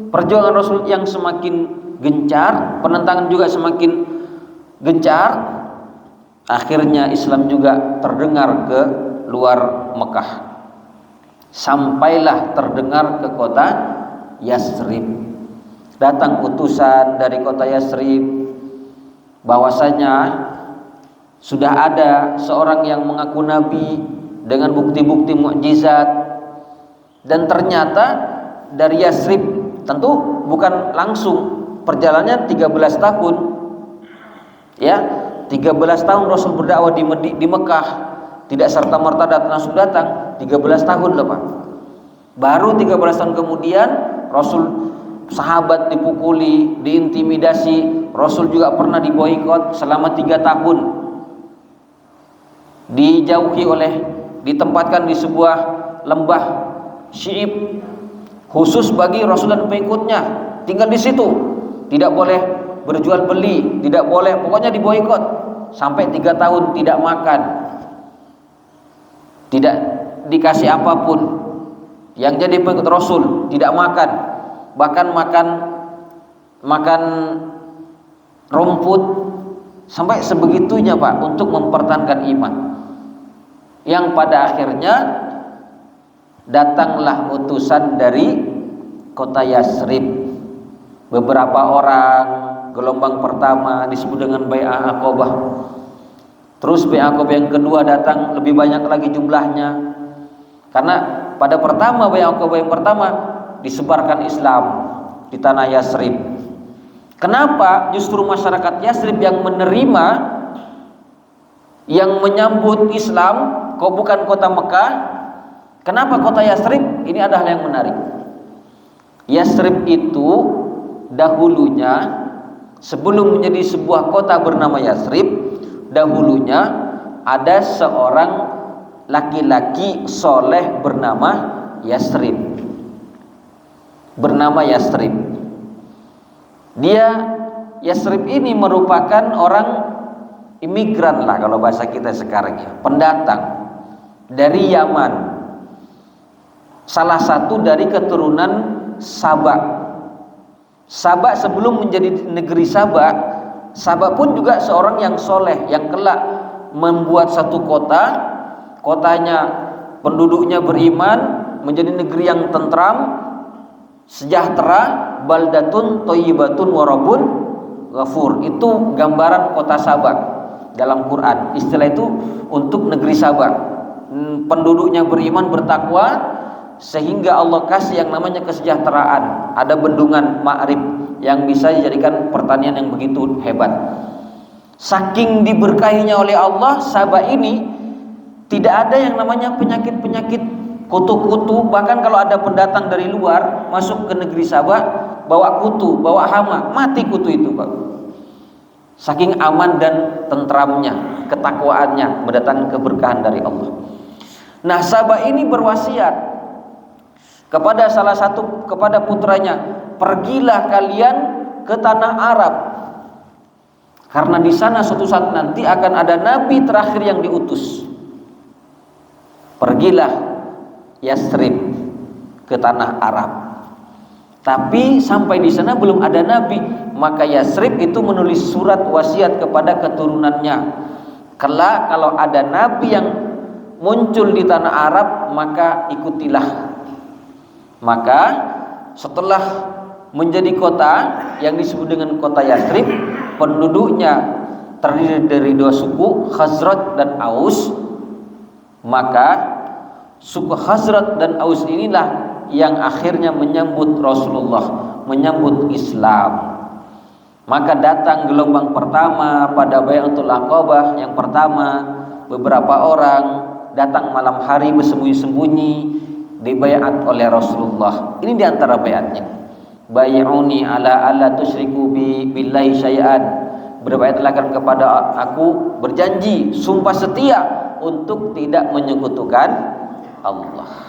perjuangan Rasul yang semakin gencar, penentangan juga semakin gencar. Akhirnya Islam juga terdengar ke luar Mekah. Sampailah terdengar ke kota Yasrib. Datang utusan dari kota Yasrib bahwasanya sudah ada seorang yang mengaku nabi dengan bukti-bukti mukjizat, dan ternyata dari Yasrib, tentu bukan langsung, perjalanannya 13 tahun. Ya, 13 tahun Rasul berdakwah di Mekah. Tidak serta-merta langsung datang, 13 tahun loh, Pak. Baru 13 tahun kemudian Rasul, sahabat dipukuli, diintimidasi. Rasul juga pernah diboikot selama 3 tahun. Ditempatkan di sebuah lembah Syi'ib khusus bagi Rasul dan pengikutnya. Tinggal di situ. Tidak boleh berjual beli, tidak boleh, pokoknya diboikot. Sampai 3 tahun tidak makan. Tidak dikasih apapun. Yang jadi pengikut Rasul tidak makan, bahkan makan rumput, sampai sebegitunya, Pak, untuk mempertahankan iman. Yang pada akhirnya datanglah utusan dari kota Yasrib. Beberapa orang, gelombang pertama disebut dengan Bai'ah Aqabah. Terus Bai'ah Aqabah yang kedua datang, lebih banyak lagi jumlahnya. Karena pada pertama Bai'ah Aqabah yang pertama disebarkan Islam di tanah Yasrib. Kenapa justru masyarakat Yasrib yang menerima, yang menyambut Islam, kok bukan kota Mekah? Kenapa kota Yasrib? Ini adalah yang menarik. Yasrib itu dahulunya, sebelum menjadi sebuah kota bernama Yasrib, dahulunya ada seorang laki-laki soleh bernama Yasrib. Dia, Yasrib ini merupakan orang imigran lah kalau bahasa kita sekarang ya, pendatang dari Yaman, salah satu dari keturunan Saba. Saba sebelum menjadi negeri Saba, Saba pun juga seorang yang soleh, yang kelak membuat satu kota, kotanya penduduknya beriman, menjadi negeri yang tentram, sejahtera, baldatun thayyibatun wa rabbun ghafur. Itu gambaran kota Saba dalam Quran. Istilah itu untuk negeri Saba. Penduduknya beriman, bertakwa, sehingga Allah kasih yang namanya kesejahteraan. Ada bendungan Ma'rib yang bisa dijadikan pertanian yang begitu hebat. Saking diberkahinya oleh Allah, Saba ini tidak ada yang namanya penyakit-penyakit kutu-kutu, bahkan kalau ada pendatang dari luar masuk ke negeri Sabah bawa kutu, bawa hama, mati kutu itu, Pak. Saking aman dan tentramnya, ketakwaannya, mendatangkan keberkahan dari Allah. Nah, Sabah ini berwasiat kepada kepada putranya, pergilah kalian ke tanah Arab, karena di sana suatu saat nanti akan ada nabi terakhir yang diutus. Pergilah Yasrib ke tanah Arab. Tapi sampai di sana belum ada nabi, maka Yasrib itu menulis surat wasiat kepada keturunannya. Kelak kalau ada nabi yang muncul di tanah Arab, maka ikutilah. Maka setelah menjadi kota yang disebut dengan kota Yasrib, penduduknya terdiri dari dua suku, Khazraj dan Aus. Maka suku Khazraj dan Aus inilah yang akhirnya menyambut Rasulullah, menyambut Islam. Maka datang gelombang pertama pada Bai'atul Aqabah yang pertama, beberapa orang datang malam hari bersembunyi-sembunyi dibaiat oleh Rasulullah. Ini diantara baiatnya. Bai'uni ala alla tusyriku billahi syai'an. Berbaiatlah kepada aku, berjanji, sumpah setia untuk tidak menyekutukan Allah.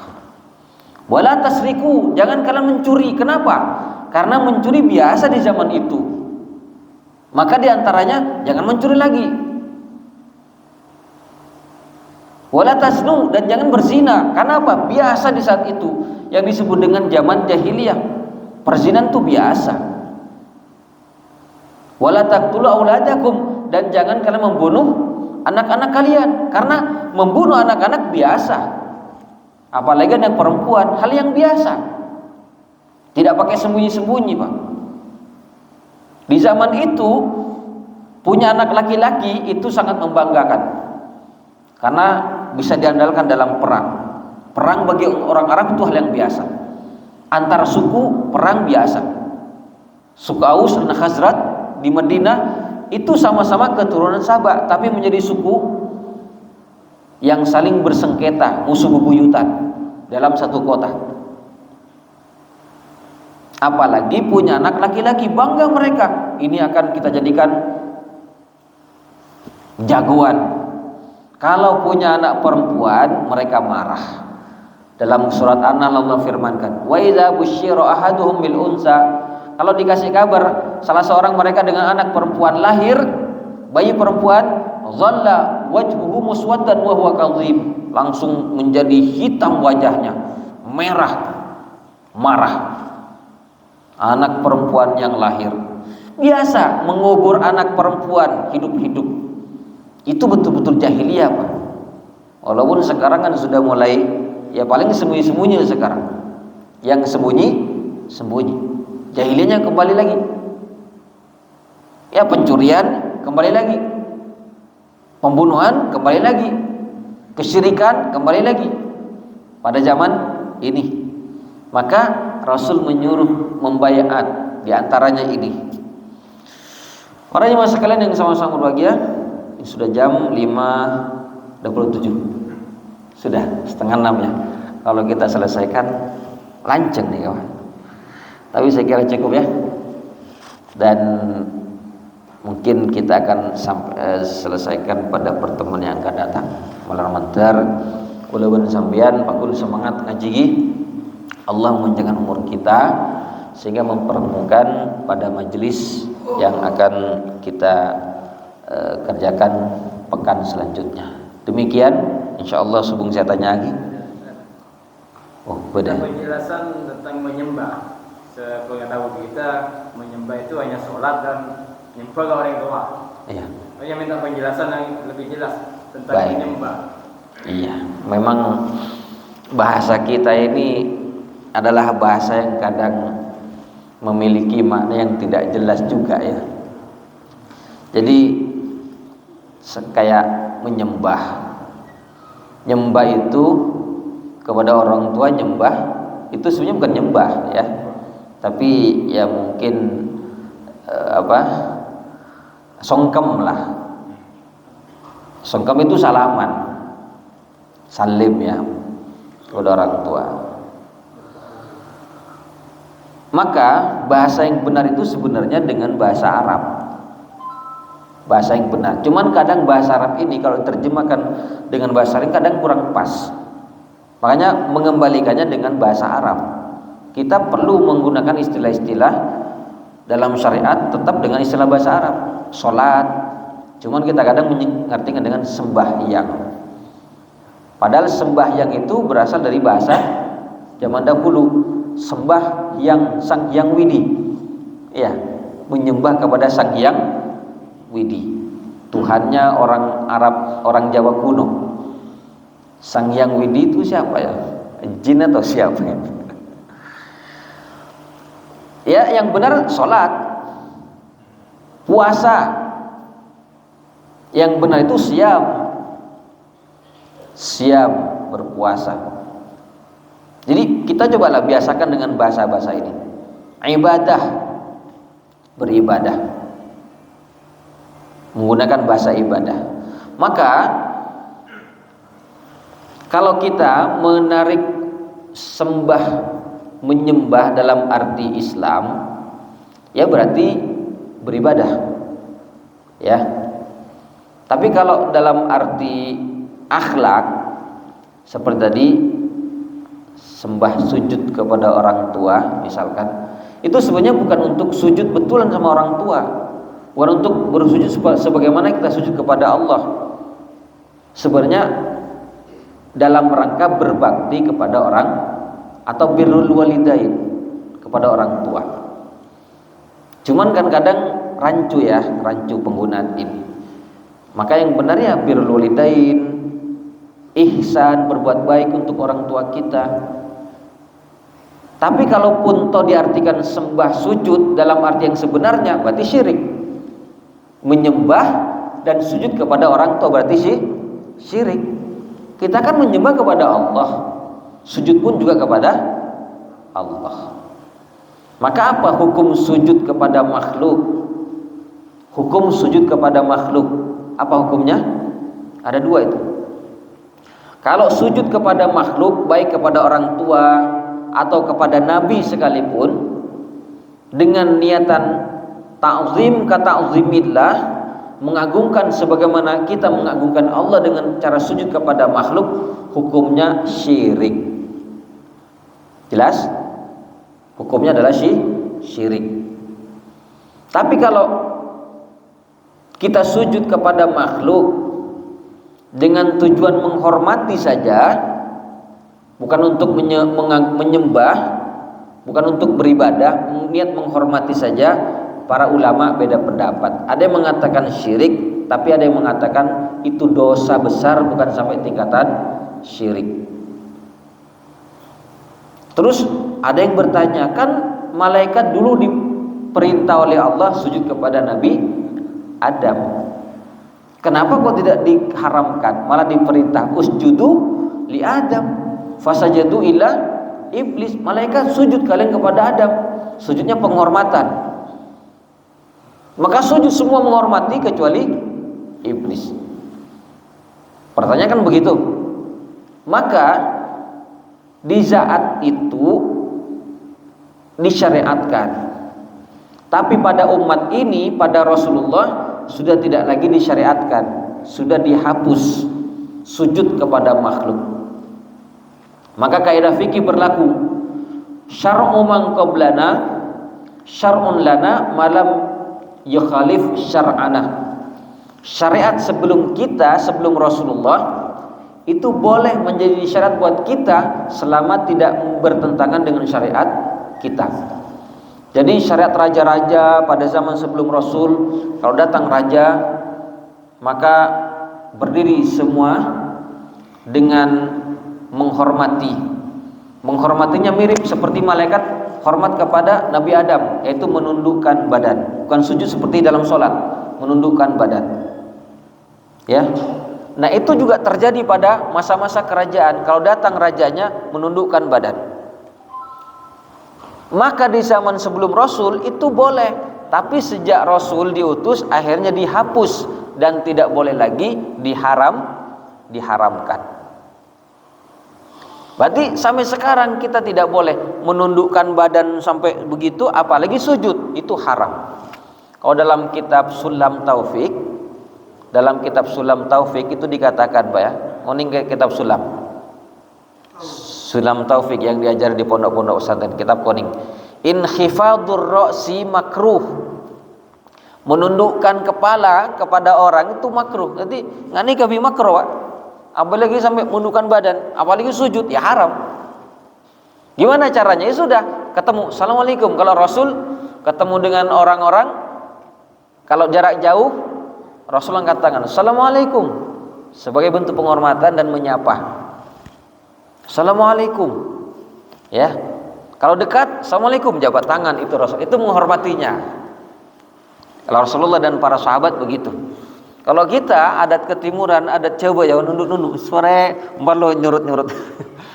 Wala tasriku, jangan kalian mencuri. Kenapa? Karena mencuri biasa di zaman itu. Maka diantaranya jangan mencuri lagi. Wala tasnu, dan jangan berzina. Karena apa? Biasa di saat itu, yang disebut dengan zaman jahiliyah. Perzinahan itu biasa. Wala taqtulu auladakum, dan jangan kalian membunuh anak-anak kalian, karena membunuh anak-anak biasa. Apalagi anak perempuan, hal yang biasa. Tidak pakai sembunyi-sembunyi, Pak. Di zaman itu punya anak laki-laki itu sangat membanggakan, karena bisa diandalkan dalam perang. Perang bagi orang Arab itu hal yang biasa. Antar suku perang biasa. Suku Aus dan Khazraj di Madinah itu sama-sama keturunan Sabah, tapi menjadi suku yang saling bersengketa, musuh bebuyutan dalam satu kota. Apalagi punya anak laki-laki, bangga mereka, ini akan kita jadikan jagoan. Kalau punya anak perempuan, mereka marah. Dalam surat An-Nahl Allah firmankan, wa idza busyira ahaduhum bil unsa, kalau dikasih kabar salah seorang mereka dengan anak perempuan lahir, bayi perempuan, dhalla wajhuhu muswaddan wa huwa kadhib, langsung menjadi hitam wajahnya, merah, marah. Anak perempuan yang lahir. Biasa mengubur anak perempuan hidup-hidup. Itu betul-betul jahiliyah, Pak. Walaupun sekarang kan sudah mulai, ya paling sembunyi-sembunyi sekarang. Yang sembunyi. Jahiliyahnya kembali lagi. Ya pencurian kembali lagi. Pembunuhan kembali lagi, kesyirikan kembali lagi pada zaman ini. Maka Rasul menyuruh membaiat, diantaranya ini. Para jemaah sekalian yang sama-sama berbahagia, sudah jam 5.27, sudah setengah 6 ya. Kalau kita selesaikan lanceng nih kawan. Tapi saya kira cukup ya. Dan mungkin kita akan selesaikan pada pertemuan yang akan datang. Malam mantar, ulun sambian, pakul semangat ngaji. Allah menjaga umur kita sehingga mempertemukan pada majelis yang akan kita kerjakan pekan selanjutnya. Demikian, insyaallah sebelum saya tanya lagi. Oh, beda. Penjelasan tentang menyembah. Sepengetahuan kita, menyembah itu hanya sholat dan menyembah orang tua. Iya. Saya minta penjelasan yang lebih jelas tentang menyembah. Iya, memang bahasa kita ini adalah bahasa yang kadang memiliki makna yang tidak jelas juga ya. Jadi kayak menyembah. Nyembah itu kepada orang tua, nyembah itu sebenarnya bukan nyembah ya. Tapi ya mungkin songkem lah. Songkem itu salaman, salim ya. kepada orang tua. Maka bahasa yang benar itu sebenarnya dengan bahasa Arab. Bahasa yang benar. Cuman kadang bahasa Arab ini kalau diterjemahkan dengan bahasa Arab kadang kurang pas. Makanya mengembalikannya dengan bahasa Arab. Kita perlu menggunakan istilah-istilah dalam syariat tetap dengan istilah bahasa Arab. Salat, cuman kita kadang mengartikan dengan sembahyang. Padahal sembahyang itu berasal dari bahasa zaman dahulu, sembah yang Sang Hyang Widi. Ya, menyembah kepada Sang Hyang Widi. Tuhannya orang Arab, orang Jawa kuno. Sang Hyang Widi itu siapa ya? Jin atau siapa ya? Ya, yang benar sholat, puasa. Yang benar itu siam berpuasa. Jadi kita cobalah biasakan dengan bahasa-bahasa ini. Ibadah, beribadah, menggunakan bahasa ibadah. Maka kalau kita menarik menyembah dalam arti Islam, ya berarti beribadah, ya. Tapi kalau dalam arti akhlak, seperti tadi sembah sujud kepada orang tua misalkan, itu sebenarnya bukan untuk sujud betulan sama orang tua, bukan untuk bersujud sebagaimana kita sujud kepada Allah. Sebenarnya dalam rangka berbakti kepada orang atau birrul walidain, kepada orang tua. Cuman kan kadang rancu penggunaan ini. Maka yang benar ya birrul walidain, ihsan, berbuat baik untuk orang tua kita. Tapi kalaupun toh diartikan sembah sujud dalam arti yang sebenarnya, berarti syirik. Menyembah dan sujud kepada orang tua berarti syirik. Kita kan menyembah kepada Allah, sujud pun juga kepada Allah. Maka apa hukum sujud kepada makhluk? Hukum sujud kepada makhluk, apa hukumnya? Ada dua itu. Kalau sujud kepada makhluk, baik kepada orang tua atau kepada nabi sekalipun, dengan niatan ta'zim ka ta'zimillah, mengagungkan sebagaimana kita mengagungkan Allah dengan cara sujud kepada makhluk, hukumnya syirik. Jelas? Hukumnya adalah syirik. Tapi kalau kita sujud kepada makhluk dengan tujuan menghormati saja, bukan untuk menyembah, bukan untuk beribadah, niat menghormati saja, para ulama beda pendapat. Ada yang mengatakan syirik, tapi ada yang mengatakan itu dosa besar, bukan sampai tingkatan syirik. Terus ada yang bertanya, kan malaikat dulu diperintah oleh Allah sujud kepada Nabi Adam. Kenapa kok tidak diharamkan, malah diperintah usjudu li Adam fasajadu illa iblis. Malaikat sujud kalian kepada Adam, sujudnya penghormatan. Maka sujud semua menghormati kecuali iblis. Pertanyaan kan begitu. Maka di saat itu disyariatkan. Tapi pada umat ini, pada Rasulullah sudah tidak lagi disyariatkan, sudah dihapus sujud kepada makhluk. Maka kaidah fikih berlaku, syar'u man qablana syar'un lana malam yukhalif syar'ana. Syariat sebelum kita, sebelum Rasulullah, itu boleh menjadi syariat buat kita selama tidak bertentangan dengan syariat kita. Jadi syariat raja-raja pada zaman sebelum Rasul, kalau datang raja maka berdiri semua dengan menghormati. Menghormatinya mirip seperti malaikat hormat kepada Nabi Adam, yaitu menundukkan badan. Bukan sujud seperti dalam sholat, menundukkan badan. Ya. Nah, itu juga terjadi pada masa-masa kerajaan. Kalau datang rajanya menundukkan badan. Maka di zaman sebelum Rasul itu boleh, tapi sejak Rasul diutus akhirnya dihapus dan tidak boleh lagi diharamkan. Berarti sampai sekarang kita tidak boleh menundukkan badan sampai begitu, apalagi sujud, itu haram. Kalau dalam kitab Sulam Taufik, itu dikatakan Pak ya, ngoning kitab Sulam Taufik yang diajar di pondok-pondok pesantren, kitab kuning. Inkhifadur ra'si makruh. Menundukkan kepala kepada orang itu makruh. Jadi ngani kami makruh, Pak. Apalagi sampai menundukkan badan, apalagi sujud, ya haram. Gimana caranya? Ya sudah, ketemu assalamualaikum. Kalau Rasul ketemu dengan orang-orang, kalau jarak jauh, Rasul angkat tangan assalamualaikum sebagai bentuk penghormatan dan menyapa. Assalamualaikum. Ya. Kalau dekat, assalamualaikum, jabat tangan, itu Rasul. Itu menghormatinya. Kalau Rasulullah dan para sahabat begitu. Kalau kita adat ketimuran, adat Jawa ya nunduk-nunduk, sore mbalo nyurut-nyurut.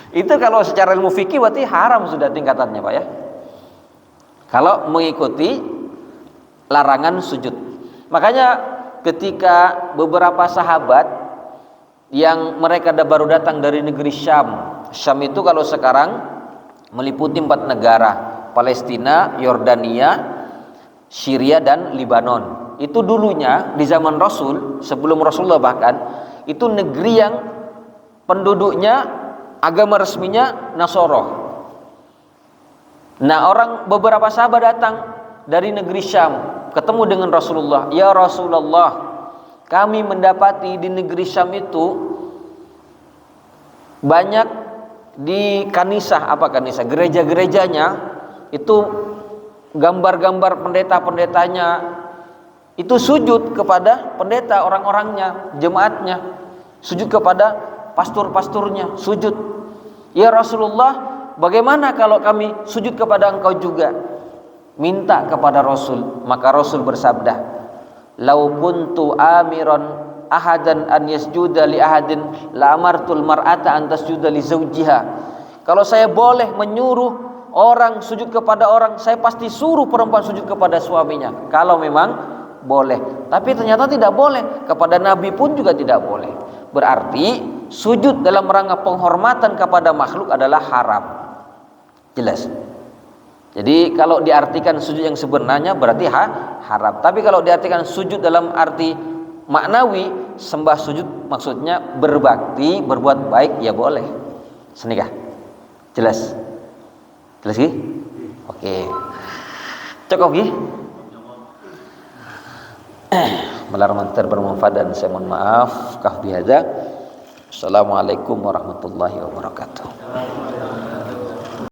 Itu kalau secara ilmu fikih berarti haram sudah tingkatannya, Pak ya. Kalau mengikuti larangan sujud. Makanya ketika beberapa sahabat yang mereka baru datang dari negeri Syam. Syam itu kalau sekarang meliputi 4 negara, Palestina, Yordania, Syria dan Lebanon. Itu dulunya di zaman Rasul, sebelum Rasulullah bahkan, itu negeri yang penduduknya agama resminya Nasoro. Nah, beberapa sahabat datang dari negeri Syam, ketemu dengan Rasulullah. Ya Rasulullah, kami mendapati di negeri Syam itu banyak di kanisah, gereja-gerejanya itu gambar-gambar pendeta-pendetanya itu sujud kepada pendeta, orang-orangnya, jemaatnya, sujud kepada pastor-pasturnya, sujud. Ya Rasulullah, bagaimana kalau kami sujud kepada engkau juga? Minta kepada Rasul. Maka Rasul bersabda, lau kuntu amiran ahadan an yasjuda li ahadin la amartul mar'ata an tasjuda li zawjiha. Kalau saya boleh menyuruh orang sujud kepada orang, saya pasti suruh perempuan sujud kepada suaminya. Kalau memang boleh, tapi ternyata tidak boleh. Kepada Nabi pun juga tidak boleh. Berarti sujud dalam rangka penghormatan kepada makhluk adalah haram. Jelas. Jadi kalau diartikan sujud yang sebenarnya berarti haram. Tapi kalau diartikan sujud dalam arti maknawi, sembah sujud maksudnya berbakti, berbuat baik, ya boleh. Senikah. Jelas. Jelas ki? Oke. Cukup ki? Melarmantar bermanfaat dan saya mohon maaf. Kaf bihadza. Assalamualaikum warahmatullahi wabarakatuh.